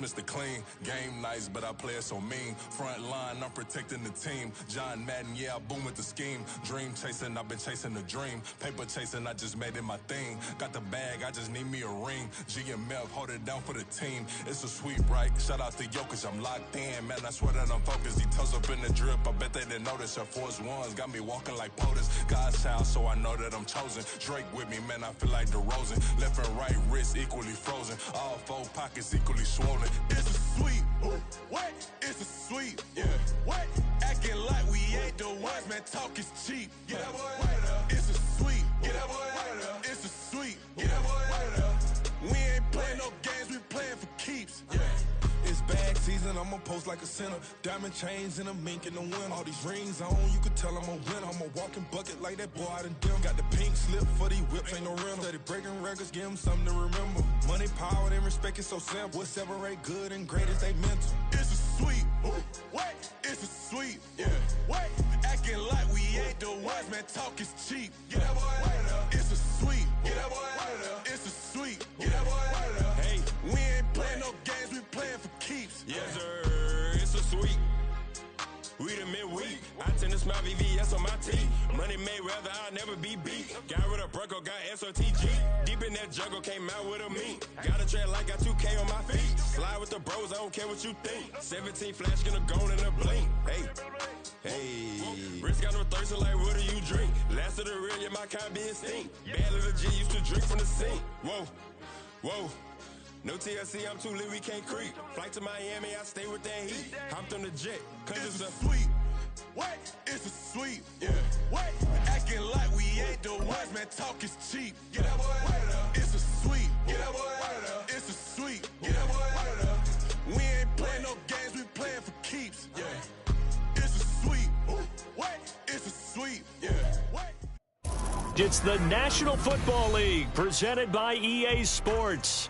Mr. Clean. Game nice, but I play it so mean. Front line, I'm protecting the team. John Madden, yeah, I boom with the scheme. Dream chasing, I've been chasing the dream. Paper chasing, I just made it my thing. Got the bag, I just need me a ring. GMF, hold it down for the team. It's a sweep, right? Shout out to Jokic, I'm locked in. Man, I swear that I'm focused. He toes up in the drip, I bet they didn't notice. Air Force Ones got me walking like POTUS. God's child, so I know that I'm chosen. Drake with me, man, I feel like DeRozan. Left and right wrist equally frozen. All four pockets equally swollen. It's a sweep. What? It's a sweep. Yeah. What? Acting like we ain't the ones, man. Talk is cheap. Get that boy out of there. It's a sweep. Get that boy out of there. It's a sweep. Get that boy out of there. We ain't playing no games, we playing for keeps. Yeah. It's bag season, I'ma post like a sinner. Diamond chains and a mink in the wind. All these rings on, you could tell I'm a winner. I'm a walking bucket like that boy out in dim. Got the pink slip for these whips, ain't no rental. Steady breaking records, give them something to remember. Money, power, and respect is so simple. What separate good and great is they mental. It's a sweep. What? It's a sweep. Yeah. What? Acting like we ain't the ones, man. Talk is cheap. Get that boy out of there. It's a sweep. Get that boy out of there. It's a sweep. Get that boy out of there. Hey, we ain't playing no games, we playing for keeps. Yes, sir. It's a sweep. We the midweek. I tend to smile VVS on my teeth. Money made rather I'll never be beat. Got rid of Bronco, got SOTG. Deep in that jungle, came out with a meat. Got a trail like got 2K on my feet. Slide with the bros, I don't care what you think. 17 flash, gonna go in a blink. Hey. Hey, Rich got no thirst, like what do you drink? Last of the real, yeah, my kind be extinct. Bad little G used to drink from the sink. Whoa, whoa. No TLC, I'm too lit, we can't creep. Flight to Miami, I stay with that heat. Hopped on the jet, cause it's a sweep. What? It's a sweep. Yeah. What? Acting like we ain't the ones, man. Talk is cheap. Get that boy out of there. It's a sweep. Get that boy out of there. It's a sweep. Get that boy out of there. We ain't playing no games, we playing for keeps. Yeah. It's a sweep. What? It's a sweep. Yeah. What? It's the National Football League presented by EA Sports.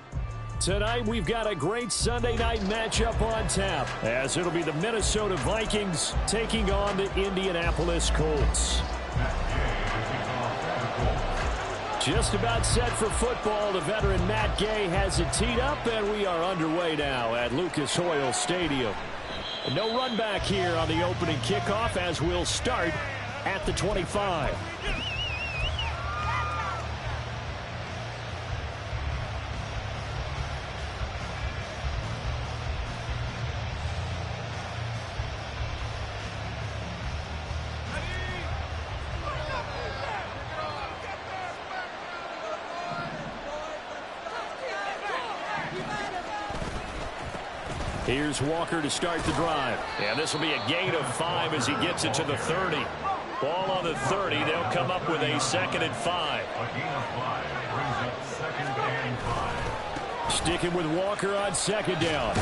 Tonight, we've got a great Sunday night matchup on tap, as it'll be the Minnesota Vikings taking on the Indianapolis Colts. Just about set for football. The veteran Matt Gay has it teed up, and we are underway now at Lucas Oil Stadium. No run back here on the opening kickoff, as we'll start at the 25. Here's Walker to start the drive. And this will be a gain of 5 as he gets it to the 30. Ball on the 30. They'll come up with a 2nd and 5. A gain of 5 brings up 2nd and 5. Sticking with Walker on 2nd down.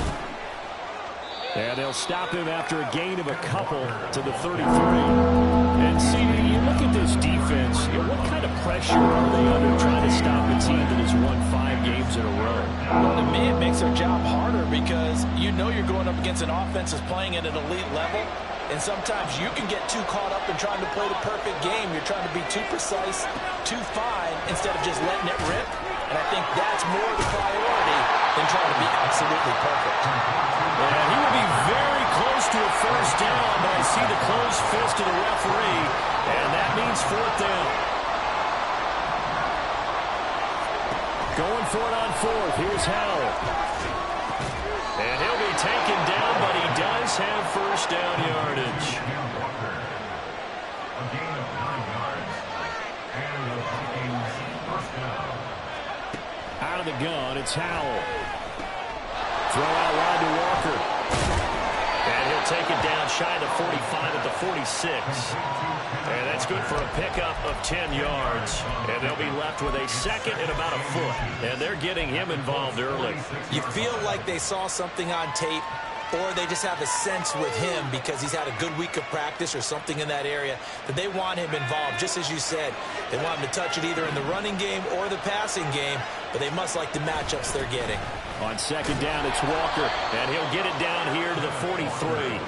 And they'll stop him after a gain of a couple to the 33. And see, you look at this defense, what kind of pressure are they under trying to stop a team that has won 5 games in a row? Well, to me, it makes their job harder because you know you're going up against an offense that's playing at an elite level. And sometimes you can get too caught up in trying to play the perfect game. You're trying to be too precise, too fine, instead of just letting it rip. And I think that's more the priority than trying to be absolutely perfect. And he will be very close to a first down, but I see the closed fist of the referee, and that means 4th down. Going for it on 4th. Here's Howell. And he'll be taken down, but he does have first down yardage. A gain of 9 yards. And the Vikings first down. Out of the gun, it's Howell. Throw out wide to Walker. And he'll take it down shy of the 45 at the 46. And that's good for a pickup of 10 yards. And they'll be left with a 2nd and about a foot. And they're getting him involved early. You feel like they saw something on tape, or they just have a sense with him because he's had a good week of practice or something in that area that they want him involved. Just as you said, they want him to touch it either in the running game or the passing game, but they must like the matchups they're getting. On 2nd down, it's Walker, and he'll get it down here to the 43.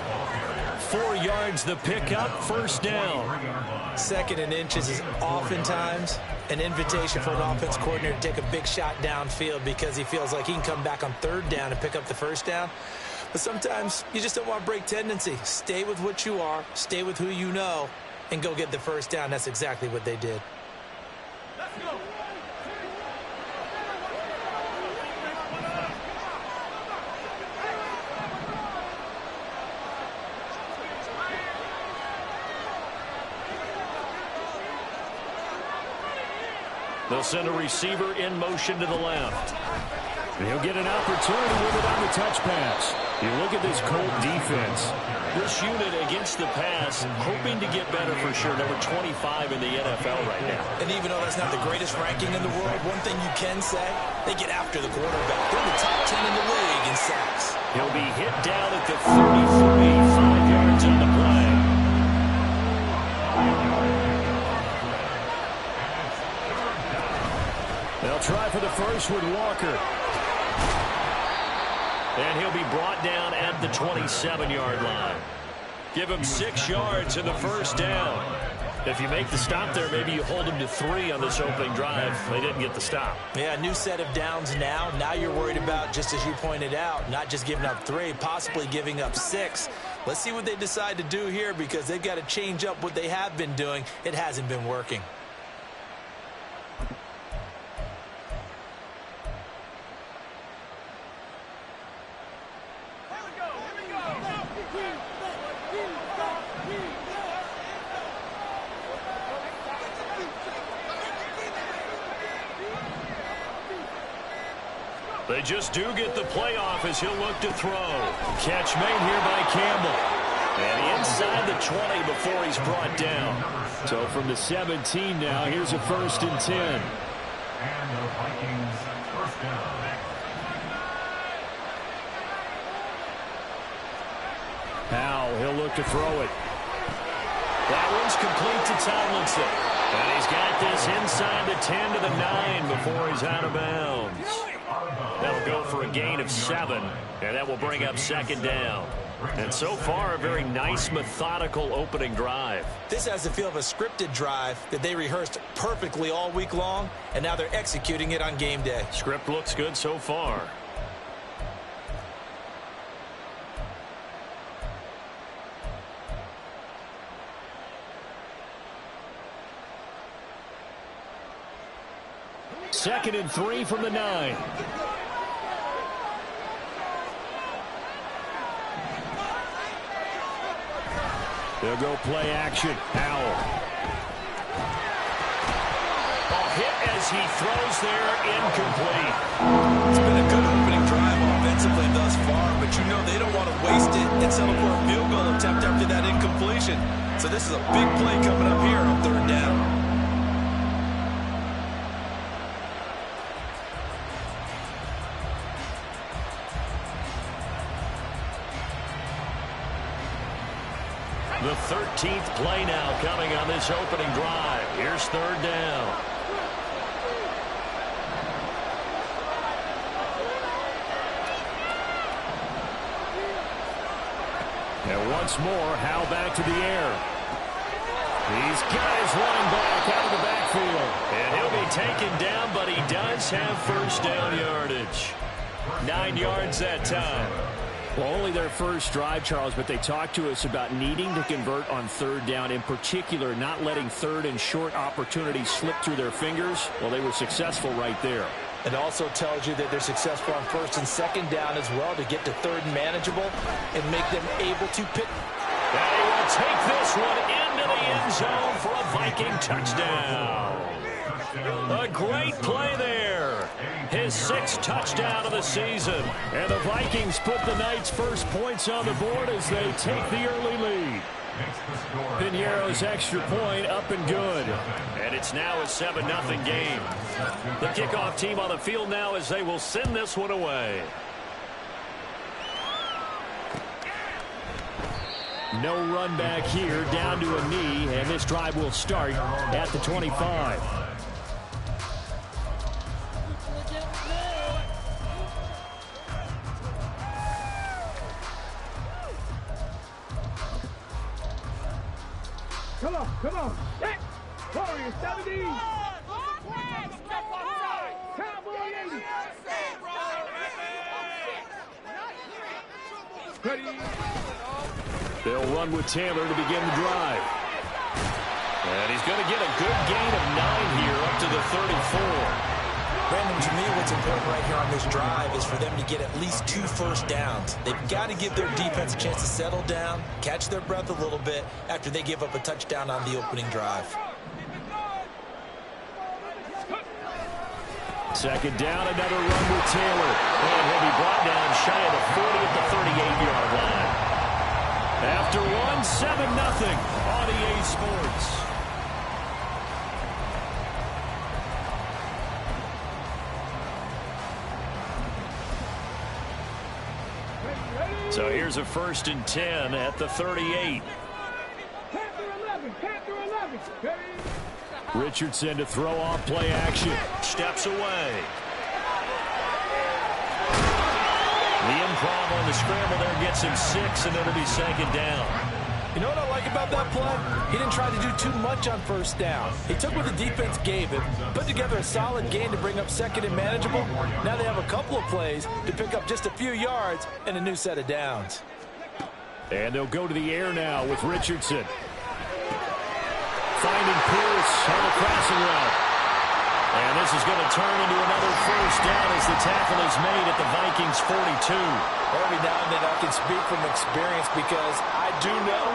4 yards. yards, the pickup, first down. 2nd and inches is oftentimes an invitation for an offense coordinator to take a big shot downfield because he feels like he can come back on 3rd down and pick up the 1st down. But sometimes you just don't want to break tendency. Stay with what you are, stay with who you know, and go get the 1st down. That's exactly what they did. Let's go. They'll send a receiver in motion to the left. And he'll get an opportunity with it on the touch pass. You look at this Colt defense. This unit against the pass, hoping to get better for sure. Number 25 in the NFL right now. And even though that's not the greatest ranking in the world, one thing you can say, they get after the quarterback. They're in the top 10 in the league in sacks. He'll be hit down at the 33, 5 yards on the play. They'll try for the first with Walker. And he'll be brought down at the 27-yard line. Give him 6 yards in the first down. If you make the stop there, maybe you hold them to 3 on this opening drive. They didn't get the stop. Yeah, new set of downs now. Now you're worried about, just as you pointed out, not just giving up 3, possibly giving up 6. Let's see what they decide to do here because they've got to change up what they have been doing. It hasn't been working. They just do get the playoff as he'll look to throw. Catch made here by Campbell. And inside the 20 before he's brought down. So from the 17 now, here's a 1st and 10. And the Vikings 1st down. Powell, he'll look to throw it. That one's complete to Tomlinson. And he's got this inside the 10 to the 9 before he's out of bounds. That'll go for a gain of 7, and that will bring up 2nd down. And so far, a very nice, methodical opening drive. This has the feel of a scripted drive that they rehearsed perfectly all week long, and now they're executing it on game day. Script looks good so far. Second and 3 from the 9. They'll go play action. Powell. Hit as he throws there, incomplete. It's been a good opening drive offensively thus far, but you know they don't want to waste it and settle for a field goal attempt after that incompletion. So this is a big play coming up here on 3rd down. The 13th play now coming on this opening drive. Here's 3rd down. And once more, Howe back to the air. He's got his running back out of the backfield. And he'll be taken down, but he does have 1st down yardage. 9 yards that time. Well, only their first drive, Charles, but they talked to us about needing to convert on 3rd down, in particular not letting 3rd and short opportunities slip through their fingers. Well, they were successful right there. It also tells you that they're successful on 1st and 2nd down as well to get to 3rd and manageable and make them able to pick. And he will take this one into the end zone for a Viking touchdown. A great play there. His 6th touchdown of the season. And the Vikings put the Knights' first points on the board as they take the early lead. Piñeiro's extra point up and good. And it's now a 7-0 game. The kickoff team on the field now as they will send this one away. No run back here, down to a knee, and this drive will start at the 25. Come on. Set. Warriors 70. Cowboy 80. Ready. They'll run with Taylor to begin the drive. And he's going to get a good gain of 9 here up to the 34. Brandon, to me, what's important right here on this drive is for them to get at least 2 first downs. They've got to give their defense a chance to settle down, catch their breath a little bit after they give up a touchdown on the opening drive. Second down, another run with Taylor. And he'll be brought down shy of the 40 at the 38-yard line. After one, 7-0 on EA Sports. So here's a 1st and 10 at the 38. Richardson to throw off play action. Steps away. The improv on the scramble there gets him 6, and it'll be 2nd down. You know what I like about that play? He didn't try to do too much on 1st down. He took what the defense gave him, put together a solid gain to bring up 2nd and manageable. Now they have a couple of plays to pick up just a few yards and a new set of downs. And they'll go to the air now with Richardson. Finding Pierce on the crossing route. And this is going to turn into another 1st down as the tackle is made at the Vikings 42. Every now and then I can speak from experience because I do know,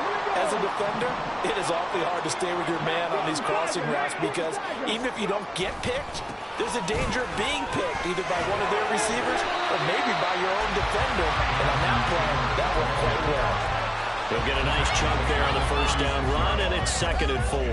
as a defender, it is awfully hard to stay with your man on these crossing routes because even if you don't get picked, there's a danger of being picked either by one of their receivers or maybe by your own defender. And on that play, that went quite well. They'll get a nice chunk there on the 1st down run, and it's 2nd and 4.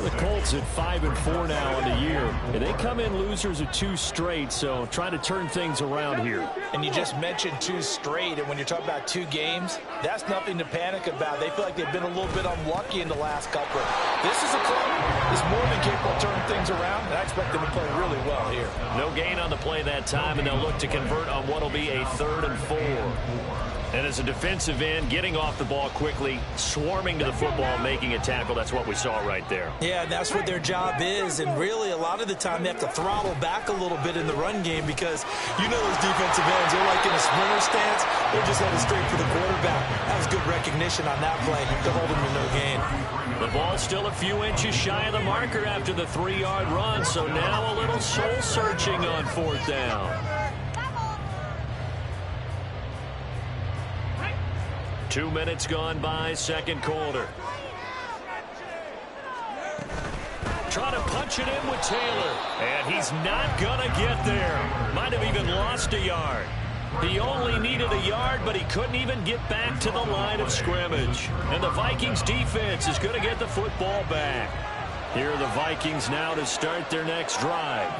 The Colts at 5-4 now on the year, and they come in losers of 2 straight, so trying to turn things around here. And you just mentioned 2 straight, and when you're talking about 2 games, that's nothing to panic about. They feel like they've been a little bit unlucky in the last couple. This is a club that's more than capable of turning things around, and I expect them to play really well here. No gain on the play that time, and they'll look to convert on what will be a 3rd and 4. And as a defensive end, getting off the ball quickly, swarming to the football, making a tackle, that's what we saw right there. Yeah, that's what their job is, and really a lot of the time they have to throttle back a little bit in the run game because you know those defensive ends, they're like in a sprinter stance, they're just headed straight for the quarterback. That was good recognition on that play to hold him to no gain. The ball's still a few inches shy of the marker after the 3-yard run, so now a little soul-searching on 4th down. 2 minutes gone by, 2nd quarter. Trying to punch it in with Taylor. And he's not going to get there. Might have even lost a yard. He only needed a yard, but he couldn't even get back to the line of scrimmage. And the Vikings defense is going to get the football back. Here are the Vikings now to start their next drive.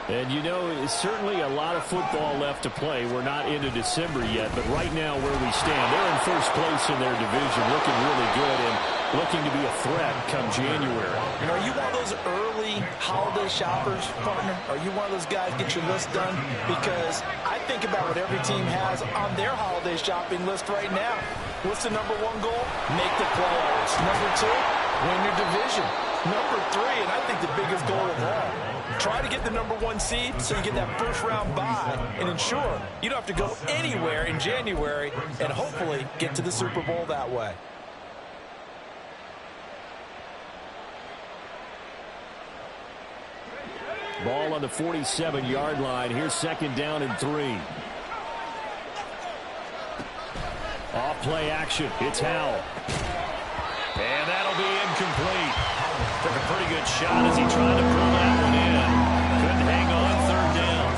And, you know, it's certainly a lot of football left to play. We're not into December yet, but right now where we stand, they're in 1st place in their division, looking really good and looking to be a threat come January. And are you one of those early holiday shoppers, partner? Are you one of those guys get your list done? Because I think about what every team has on their holiday shopping list right now. What's the #1 goal? Make the playoffs. #2, win your division. #3, and I think the biggest goal of all, try to get the #1 seed so you get that 1st-round bye and ensure you don't have to go anywhere in January and hopefully get to the Super Bowl that way. Ball on the 47-yard line. Here's 2nd down and 3. Off play action. It's Howell. And that'll be incomplete. Took a pretty good shot as he tried to pull that one in. Couldn't hang on 3rd down.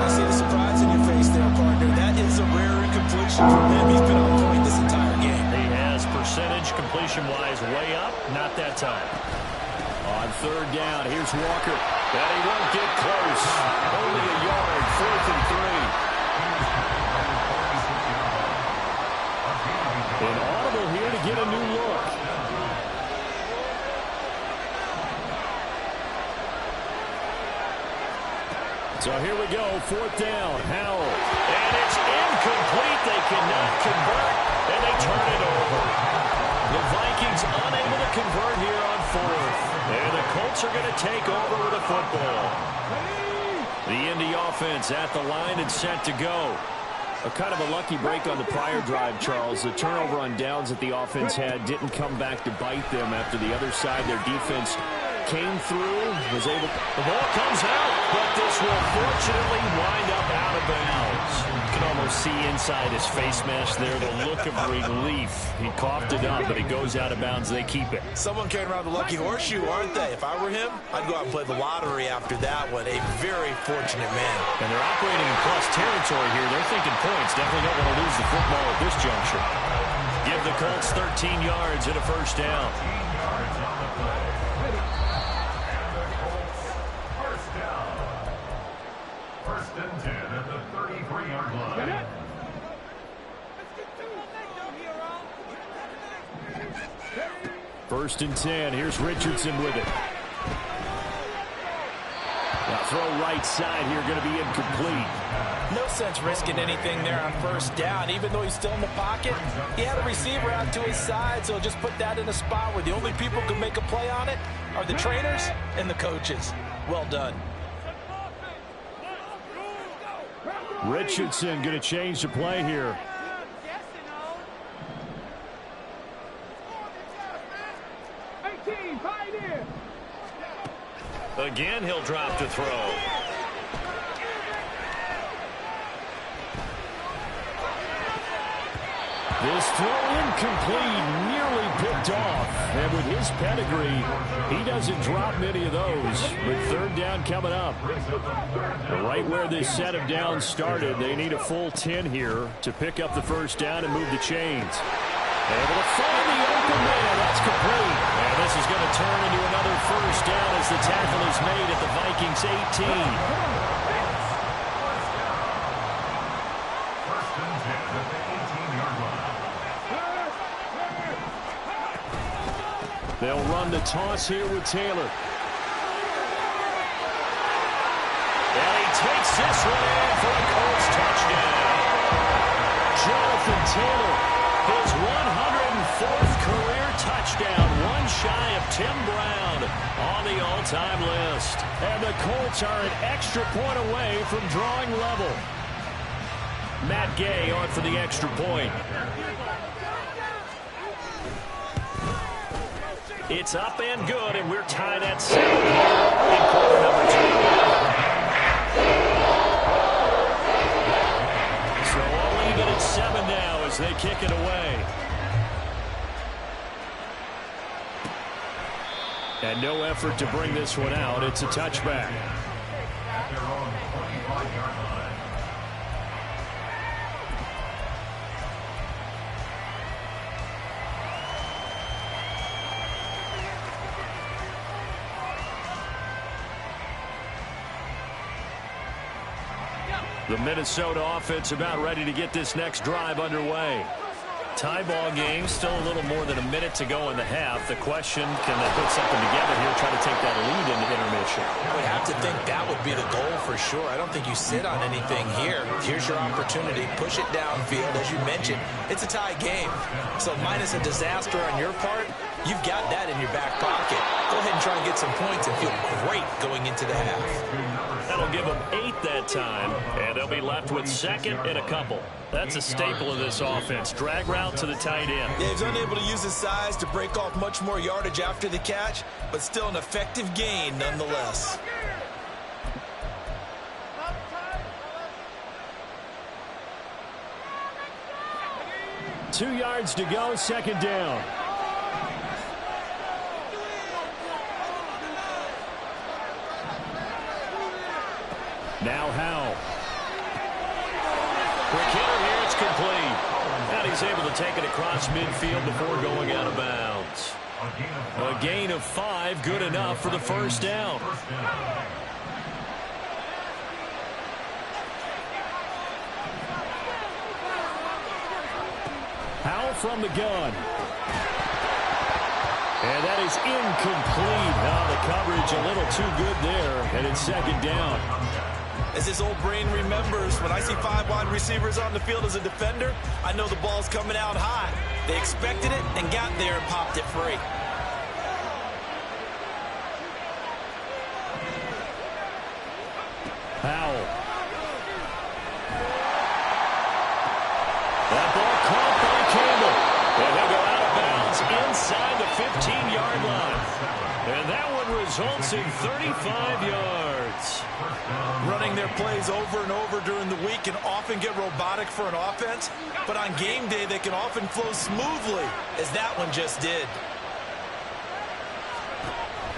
I see the surprise in your face there, partner. That is a rare incompletion from him. He's been on point this entire game. He has percentage completion-wise way up. Not that time. On 3rd down, here's Walker. And he won't get close. Only a yard, 4th and 3. An audible here to get a new look. So here we go, 4th down, Howell. And it's incomplete. They cannot convert, and they turn it over. The Vikings unable to convert here on fourth. And the Colts are going to take over with a football. The Indy offense at the line and set to go. A kind of a lucky break on the prior drive, Charles. The turnover on downs that the offense had didn't come back to bite them after the other side. Their defense came through, was able to... The ball comes out, but this will fortunately wind up out of bounds. You can almost see inside his face mask there the look of relief. He coughed it up, but it goes out of bounds. They keep it. Someone carrying around the lucky horseshoe, aren't they? If I were him, I'd go out and play the lottery after that one. A very fortunate man. And they're operating in plus territory here. They're thinking points. Definitely don't want to lose the football at this juncture. Give the Colts 13 yards and a first down. First and 10 at the 33-yard line. First and 10. Here's Richardson with it. Now throw right side here, going to be incomplete. No sense risking anything there on first down. Even though he's still in the pocket, he had a receiver out to his side, so just put that in a spot where the only people who can make a play on it are the trainers and the coaches. Well done. Richardson going to change the play here. Again, he'll drop to throw. This throw incomplete, nearly picked off. And with his pedigree, he doesn't drop many of those. With third down coming up. Right where this set of downs started, they need a full 10 here to pick up the first down and move the chains. Able to find the open man. That's complete. And this is going to turn into another first down as the tackle is made at the Vikings 18. First and 10 at the 18-yard line. They'll run the toss here with Taylor. And he takes this one in for a Colts touchdown. Jonathan Taylor, his 104th career touchdown, one shy of Tim Brown on the all-time list. And the Colts are an extra point away from drawing level. Matt Gay on for the extra point. It's up and good, and we're tied at 7 in quarter number 2. So all even at 7 now as they kick it away. And no effort to bring this one out. It's a touchback. At their own 25-yard line. The Minnesota offense about ready to get this next drive underway. Tie ball game, still a little more than a minute to go in the half. The question, can they put something together here, try to take that lead into intermission? I would have to think that would be the goal for sure. I don't think you sit on anything here. Here's your opportunity. Push it downfield. As you mentioned, it's a tie game. So minus a disaster on your part, you've got that in your back pocket. Go ahead and try and get some points and feel great going into the half. That'll give them 8 that time, and they'll be left with second and a couple. That's a staple of this offense. Drag route to the tight end. Yeah, he's unable to use his size to break off much more yardage after the catch, but still an effective gain nonetheless. Two yards to go, second down. Now Howell. Quick hitter here, it's complete. And he's able to take it across midfield before going out of bounds. A gain of 5, good enough for the first down. Howell from the gun. And that is incomplete. Now the coverage a little too good there, and it's second down. As this old brain remembers, when I see 5 wide receivers on the field as a defender, I know the ball's coming out high. They expected it and got there and popped it free. Powell. That ball caught by Campbell. And he'll go out of bounds inside the 15-yard line. And that one results in 35 yards. Running their plays over and over during the week can often get robotic for an offense, but on game day they can often flow smoothly, as that one just did.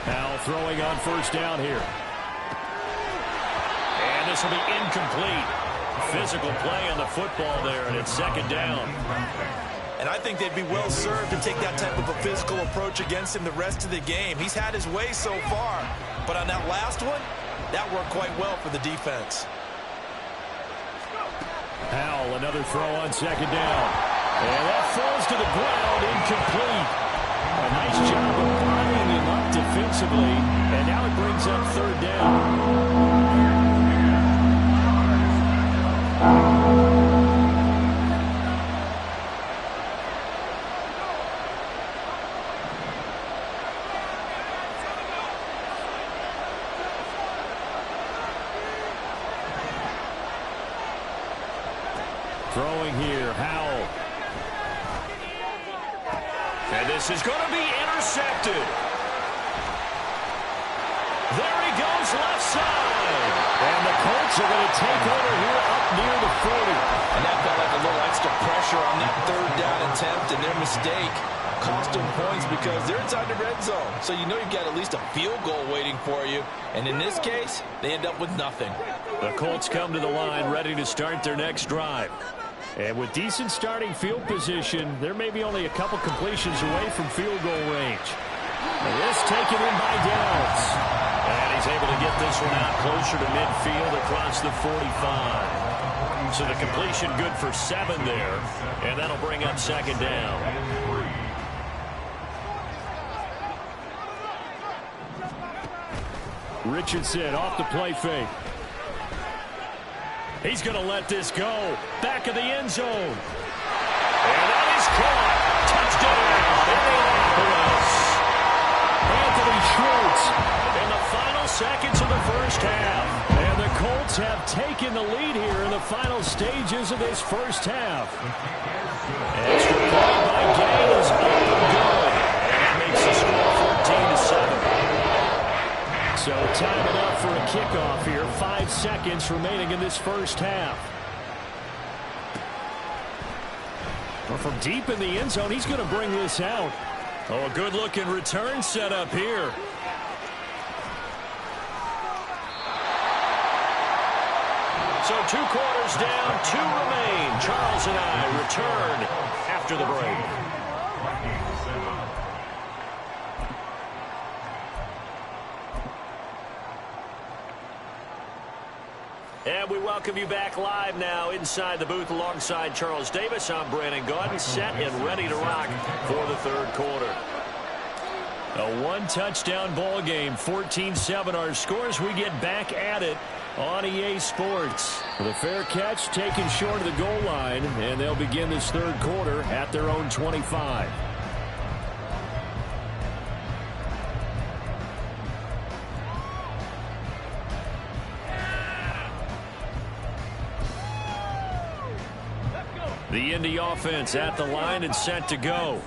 Powell throwing on first down here. And this will be incomplete. Physical play on the football there, and it's second down. And I think they'd be well served to take that type of a physical approach against him the rest of the game. He's had his way so far, but on that last one, that worked quite well for the defense. Powell, another throw on second down. And that falls to the ground, incomplete. A nice job of bodying him up defensively, and now it brings up third down. Throwing here, Howell. And this is going to be intercepted. There he goes, left side. And the Colts are going to take over here up near the 40. And that felt like a little extra pressure on that third down attempt, and their mistake cost them points because they're inside the red zone. So you know you've got at least a field goal waiting for you. And in this case, they end up with nothing. The Colts come to the line ready to start their next drive. And with decent starting field position, there may be only a couple completions away from field goal range. And this taken in by Downs. And he's able to get this one out closer to midfield across the 45. So the completion good for 7 there. And that'll bring up second down. Richardson off the play fake. He's going to let this go. Back of the end zone. And that is caught. Touchdown, Indianapolis. Anthony Schwartz in the final seconds of the first half. And the Colts have taken the lead here in the final stages of this first half. Extra point by Gay is up and good. And that makes the score 14-7. So time it up for a kickoff here. 5 seconds remaining in this first half. Well, from deep in the end zone, he's going to bring this out. Oh, a good-looking return set up here. So 2 quarters down, 2 remain. Charles and I return after the break. And we welcome you back live now inside the booth alongside Charles Davis. I'm Brandon Gaudin, set and ready to rock for the third quarter. A 1-touchdown ball game, 14-7 our scores. We get back at it on EA Sports. The fair catch taken short of the goal line, and they'll begin this third quarter at their own 25. The Indy offense at the line and set to go.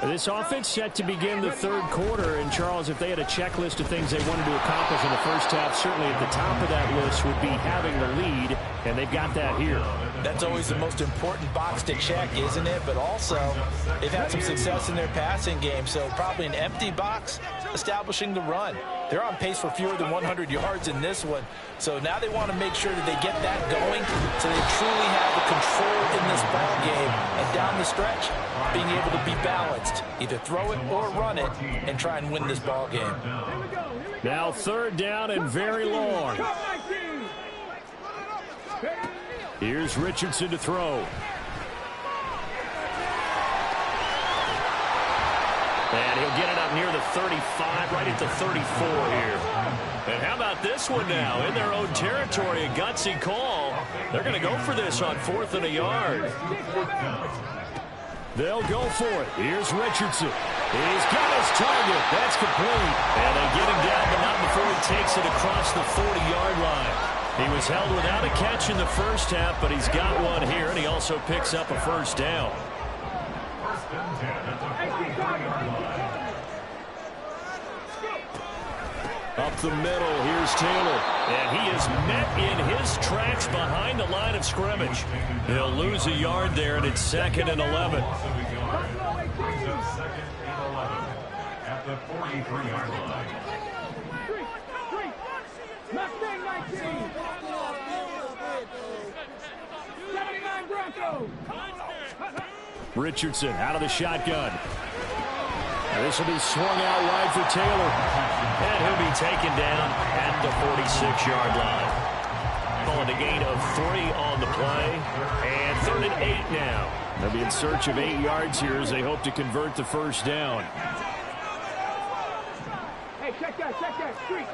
This offense set to begin the third quarter. And, Charles, if they had a checklist of things they wanted to accomplish in the first half, certainly at the top of that list would be having the lead, and they've got that here. That's always the most important box to check, isn't it? But also, they've had some success in their passing game, so probably an empty box establishing the run. They're on pace for fewer than 100 yards in this one. So now they want to make sure that they get that going so they truly have the control in this ball game. And down the stretch, being able to be balanced. Either throw it or run it and try and win this ball game. Now third down and very long. Here's Richardson to throw. And he'll get it up near the 35, right at the 34 here. And how about this one now? In their own territory, a gutsy call. They're going to go for this on 4th and a yard. They'll go for it. Here's Richardson. He's got his target. That's complete. And they get him down, but not before he takes it across the 40-yard line. He was held without a catch in the first half, but he's got one here, and he also picks up a first down. First and 10 at the 43-yard line. Up the middle, here's Taylor. And he is met in his tracks behind the line of scrimmage. He'll lose a yard there, and it's 2nd and 11. Loss of a yard. Brings up 2nd and 11 at the 43-yard line. Mustang 19. 79 Broncos. Richardson out of the shotgun. This will be swung out wide for Taylor. And he'll be taken down at the 46-yard line. Calling a gain of 3 on the play. And 3rd and 8 now. They'll be in search of 8 yards here as they hope to convert the first down. Hey, check that. Street.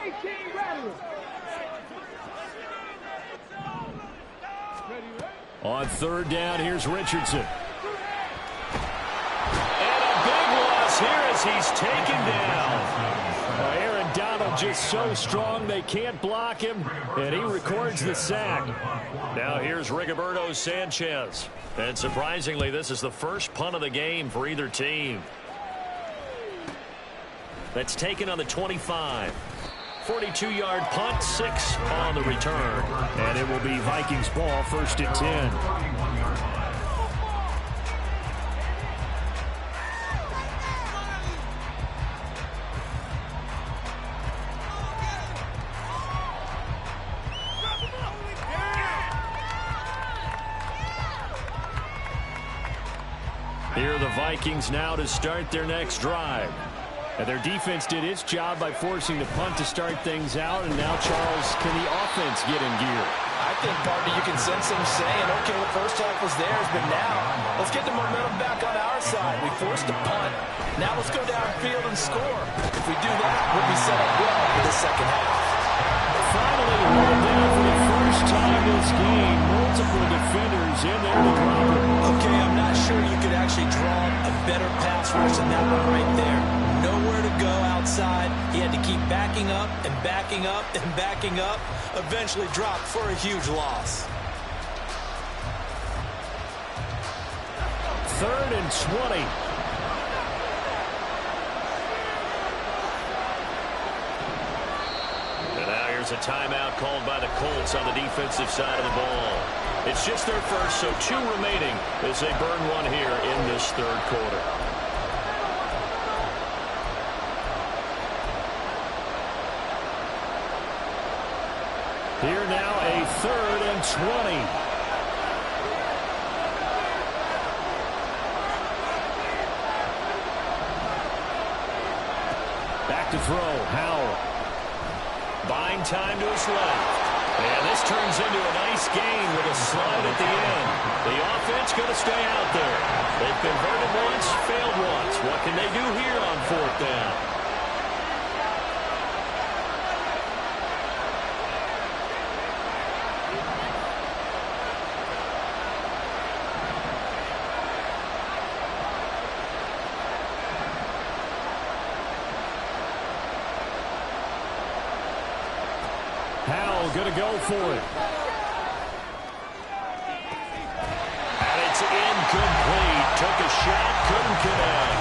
18 Rattler. On 3rd down, here's Richardson. And a big loss here as he's taken down. Aaron Donald just so strong they can't block him, and he records the sack. Now here's Rigoberto Sanchez. And surprisingly, this is the first punt of the game for either team. That's taken on the 25. 42-yard punt, 6 on the return. And it will be Vikings ball, 1st and 10. Here are the Vikings now to start their next drive. And their defense did its job by forcing the punt to start things out. And now, Charles, can the offense get in gear? I think, partner, you can sense them saying, okay, the first half was theirs, but now let's get the momentum back on our side. We forced a punt. Now let's go downfield and score. If we do that, we'll be set up well for the second half. Finally, rolled down for the first time this game. Multiple defenders in there to drop it. Okay, I'm not sure you could actually draw a better pass rush than that one right there. Nowhere to go outside. He had to keep backing up and backing up and backing up. Eventually dropped for a huge loss. 3rd and 20. And now here's a timeout called by the Colts on the defensive side of the ball. It's just their first, so 2 remaining as they burn one here in this 3rd quarter. Here now a 3rd and 20. Back to throw, Howell. Buying time to his left. And this turns into a nice game with a slide at the end. The offense going to stay out there. They've converted once, failed once. What can they do here on 4th down? Howell going to go for it. And it's incomplete. Took a shot, couldn't connect.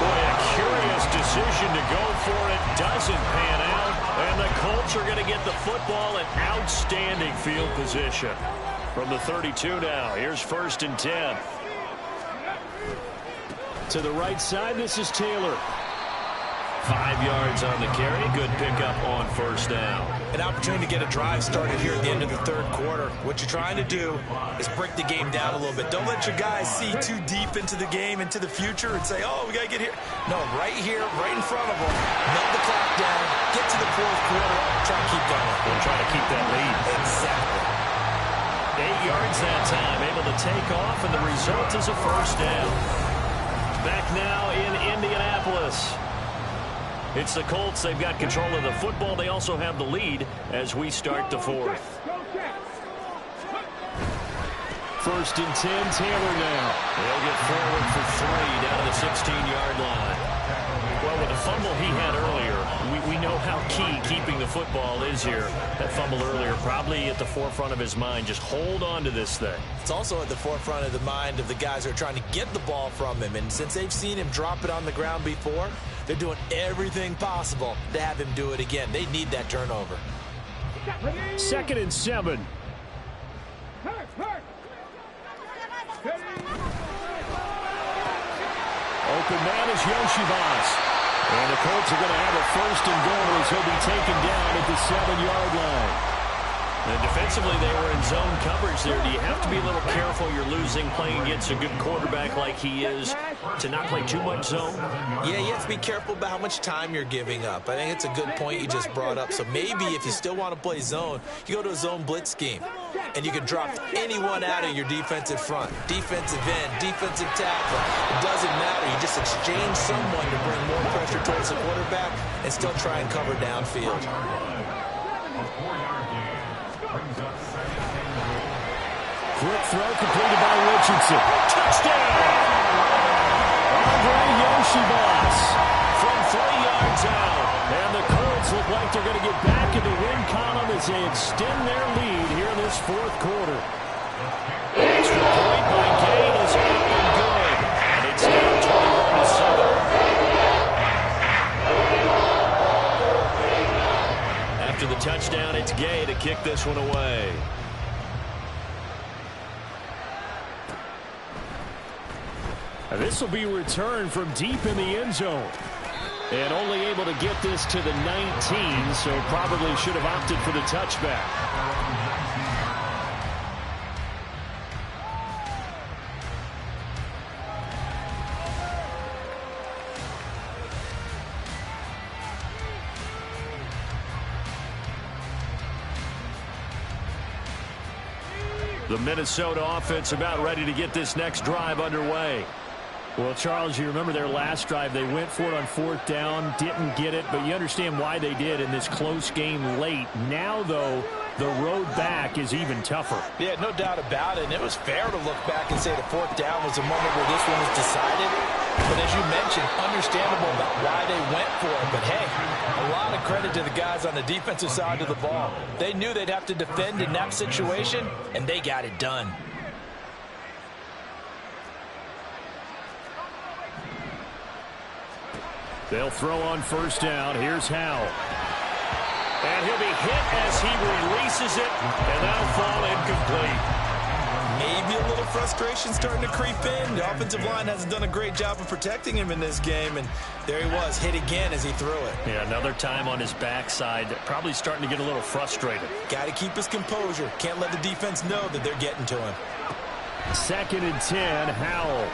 Boy, a curious decision to go for it. Doesn't pan out. And the Colts are going to get the football in outstanding field position. From the 32 now, here's 1st and 10. To the right side, this is Taylor. 5 yards on the carry. Good pickup on 1st down. An opportunity to get a drive started here at the end of the 3rd quarter. What you're trying to do is break the game down a little bit. Don't let your guys see too deep into the game, into the future, and say, oh, we got to get here. No, right here, right in front of them. Melt the clock down. Get to the 4th quarter. Try to keep going. And try to keep that lead. Exactly. 8 yards that time. Able to take off, and the result is a 1st down. Back now in Indianapolis. It's the Colts. They've got control of the football. They also have the lead as we start the 4th. first and 10. Taylor now. They'll get forward for 3 down to the 16-yard line. Well, with the fumble he had earlier, we know how key keeping the football is here. That fumble earlier probably at the forefront of his mind. Just hold on to this thing. It's also at the forefront of the mind of the guys who are trying to get the ball from him. And since they've seen him drop it on the ground before, they're doing everything possible to have him do it again. They need that turnover. 2nd and 7. Open man is Yoshibas. And the Colts are going to have a 1st and goal as he'll be taken down at the 7-yard line. And defensively, they were in zone coverage there. Do you have to be a little careful? You're losing playing against a good quarterback like he is to not play too much zone? Yeah, you have to be careful about how much time you're giving up. I think it's a good point you just brought up. So maybe if you still want to play zone, you go to a zone blitz scheme. And you can drop anyone out of your defensive front. Defensive end, defensive tackle. It doesn't matter. You just exchange someone to bring more pressure towards the quarterback and still try and cover downfield. Quick throw completed by Richardson. Touchdown! Andre Yoshibas from 3 yards out. And the Colts look like they're going to get back in the win column as they extend their lead here in this 4th quarter. Extra point by Gain is up and good. And it's now 21-7. After the touchdown, it's Gay to kick this one away. This will be returned from deep in the end zone. And only able to get this to the 19, so probably should have opted for the touchback. The Minnesota offense about ready to get this next drive underway. Well, Charles, you remember their last drive. They went for it on 4th down, didn't get it, but you understand why they did in this close game late. Now, though, the road back is even tougher. Yeah, no doubt about it. And it was fair to look back and say the 4th down was a moment where this one was decided. But as you mentioned, understandable about why they went for it. But, hey, a lot of credit to the guys on the defensive side of the ball. They knew they'd have to defend in that situation, and they got it done. They'll throw on 1st down. Here's Howell. And he'll be hit as he releases it, and that'll fall incomplete. Maybe a little frustration starting to creep in. The offensive line hasn't done a great job of protecting him in this game, and there he was, hit again as he threw it. Yeah, another time on his backside, probably starting to get a little frustrated. Got to keep his composure. Can't let the defense know that they're getting to him. 2nd and 10, Howell.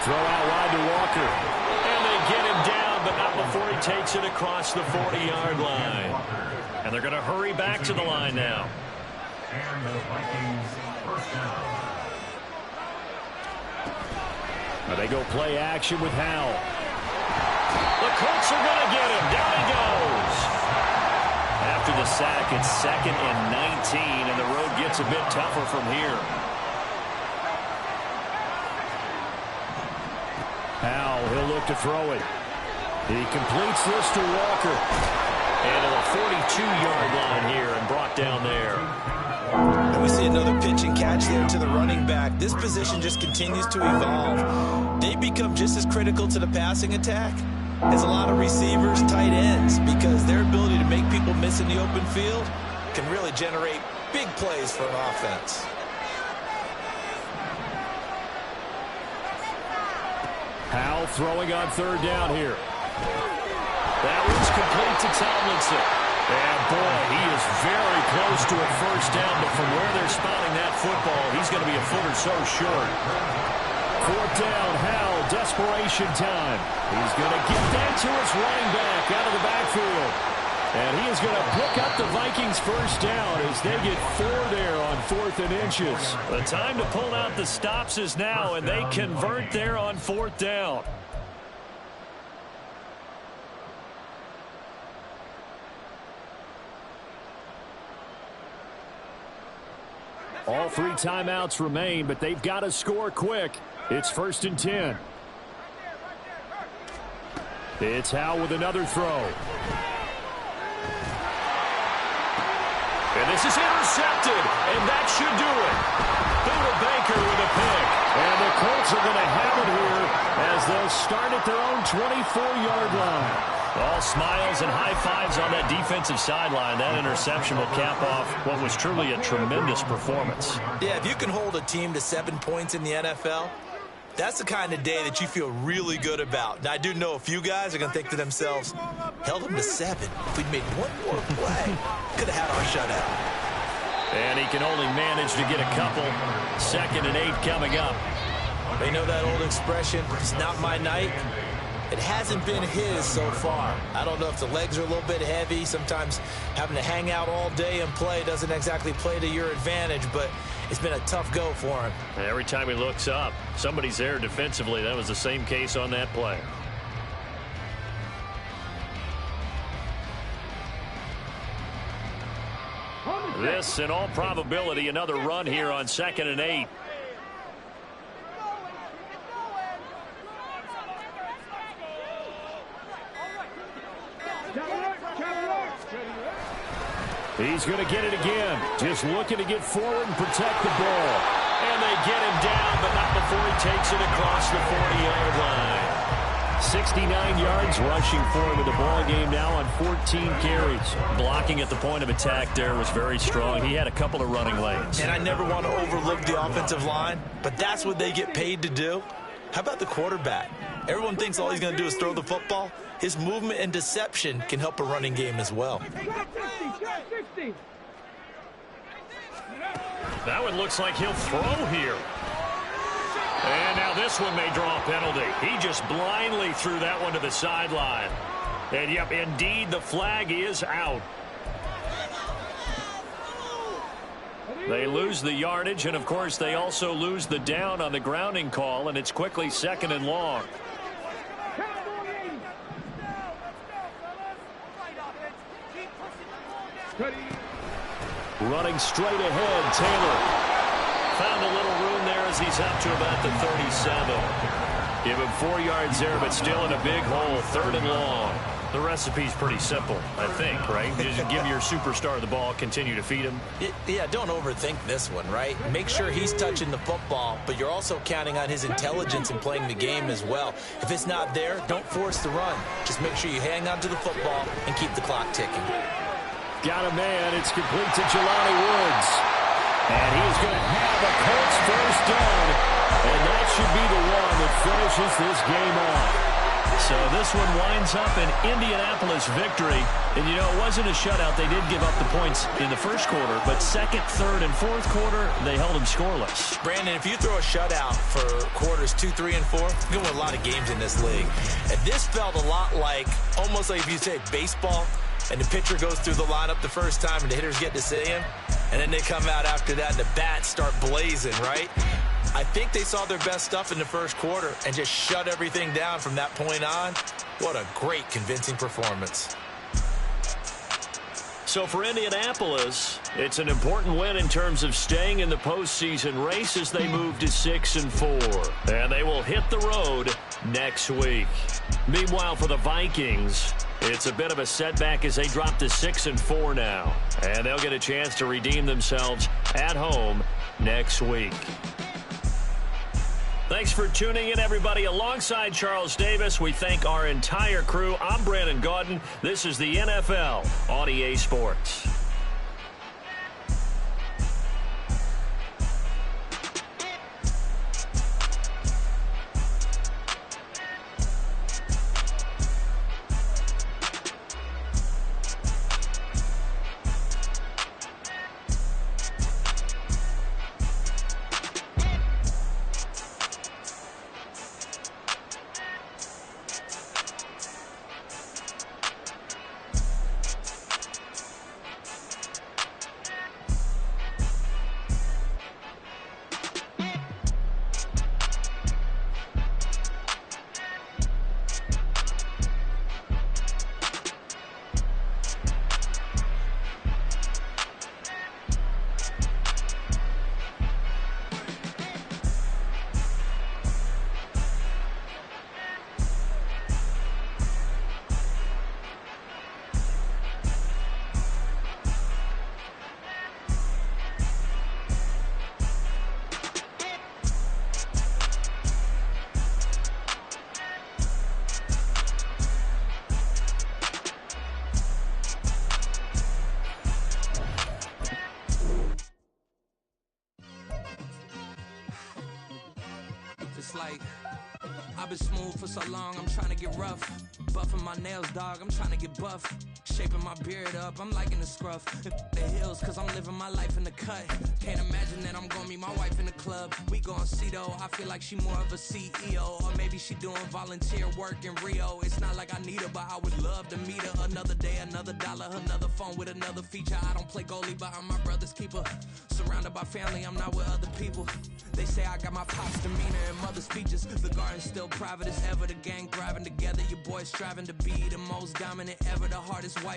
Throw out wide to Walker. And they get him down, but not before he takes it across the 40-yard line. And they're going to hurry back to the line now. And the Vikings 1st down. Now they go play action with Howell. The Colts are going to get him. Down he goes. After the sack, it's 2nd and 19, and the road gets a bit tougher from here. Howell, he'll look to throw it. He completes this to Walker. And to the 42-yard line here and brought down there. And we see another pitch and catch there to the running back. This position just continues to evolve. They become just as critical to the passing attack as a lot of receivers, tight ends, because their ability to make people miss in the open field can really generate big plays for an offense. Howell throwing on 3rd down here. That one's complete to Tomlinson. And boy, he is very close to a 1st down, but from where they're spotting that football, he's going to be a foot or so short. 4th down, Howell, desperation time. He's going to get that to his running back out of the backfield. And he is going to pick up the Vikings' 1st down as they get 4 there on 4th and inches. The time to pull out the stops is now, and they convert there on 4th down. All 3 timeouts remain, but they've got to score quick. It's 1st and 10. It's Howe with another throw. And this is intercepted, and that should do it. Buda Baker with a pick. And the Colts are going to have it here as they'll start at their own 24-yard line. All smiles and high fives on that defensive sideline. That interception will cap off what was truly a tremendous performance. Yeah, if you can hold a team to 7 points in the NFL, that's the kind of day that you feel really good about. Now, I do know a few guys are going to think to themselves, held them to 7. If we'd made one more play, could have had our shutout. And he can only manage to get a couple. 2nd and 8 coming up. They know that old expression, it's not my night. It hasn't been his so far. I don't know if the legs are a little bit heavy. Sometimes having to hang out all day and play doesn't exactly play to your advantage, but it's been a tough go for him. Every time he looks up, somebody's there defensively. That was the same case on that play. This, in all probability, another run here on 2nd and 8. He's going to get it again. Just looking to get forward and protect the ball. And they get him down, but not before he takes it across the 40-yard line. 69 yards rushing for him in the ball game now on 14 carries. Blocking at the point of attack there was very strong. He had a couple of running lanes. And I never want to overlook the offensive line, but that's what they get paid to do. How about the quarterback? Everyone thinks all he's going to do is throw the football. His movement and deception can help a running game as well. That one looks like he'll throw here. And now this one may draw a penalty. He just blindly threw that one to the sideline. And, yep, indeed, the flag is out. They lose the yardage, and, of course, they also lose the down on the grounding call, and it's quickly 2nd and long. Running straight ahead, Taylor. Found a little room there as he's up to about the 37. Give him 4 yards there, but still in a big hole, 3rd and long. The recipe's pretty simple, I think, right? Just give your superstar the ball, continue to feed him. Yeah, don't overthink this one, right? Make sure he's touching the football, but you're also counting on his intelligence in playing the game as well. If it's not there, don't force the run. Just make sure you hang on to the football and keep the clock ticking. Got a man. It's complete to Jelani Woods. And he's going to have a Colts first down. And that should be the one that finishes this game off. So this one winds up an Indianapolis victory. And, you know, it wasn't a shutout. They did give up the points in the first quarter. But 2nd, 3rd, and 4th quarter, they held them scoreless. Brandon, if you throw a shutout for quarters 2, 3, and 4, you're going to win a lot of games in this league. And this felt a lot like, almost like if you say baseball, and the pitcher goes through the lineup the first time and the hitters get to see him, and then they come out after that and the bats start blazing, right? I think they saw their best stuff in the first quarter and just shut everything down from that point on. What a great, convincing performance. So for Indianapolis, it's an important win in terms of staying in the postseason race as they move to 6-4. And they will hit the road next week. Meanwhile, for the Vikings, it's a bit of a setback as they drop to 6-4 now. And they'll get a chance to redeem themselves at home next week. Thanks for tuning in, everybody. Alongside Charles Davis, we thank our entire crew. I'm Brandon Gaudin. This is the NFL on EA Sports. like, I've been smooth for so long, I'm trying to get rough. Buffing my nails, dog, I'm trying to get buff. Shaping my beard up, I'm liking the scruff. The hills, cause I'm living my life in the cut. Can't imagine that I'm gonna meet my wife in the club. We gon' see though, I feel like she more of a CEO. Or maybe she doing volunteer work in Rio. It's not like I need her, but I would love to meet her. Another day, another dollar, another phone with another feature. I don't play goalie, but I'm my brother's keeper. Surrounded by family, I'm not with other people. They say I got my pop's demeanor and mother's features. The garden's still private as ever. The gang thriving together. Your boys striving to be the most dominant ever. The hardest white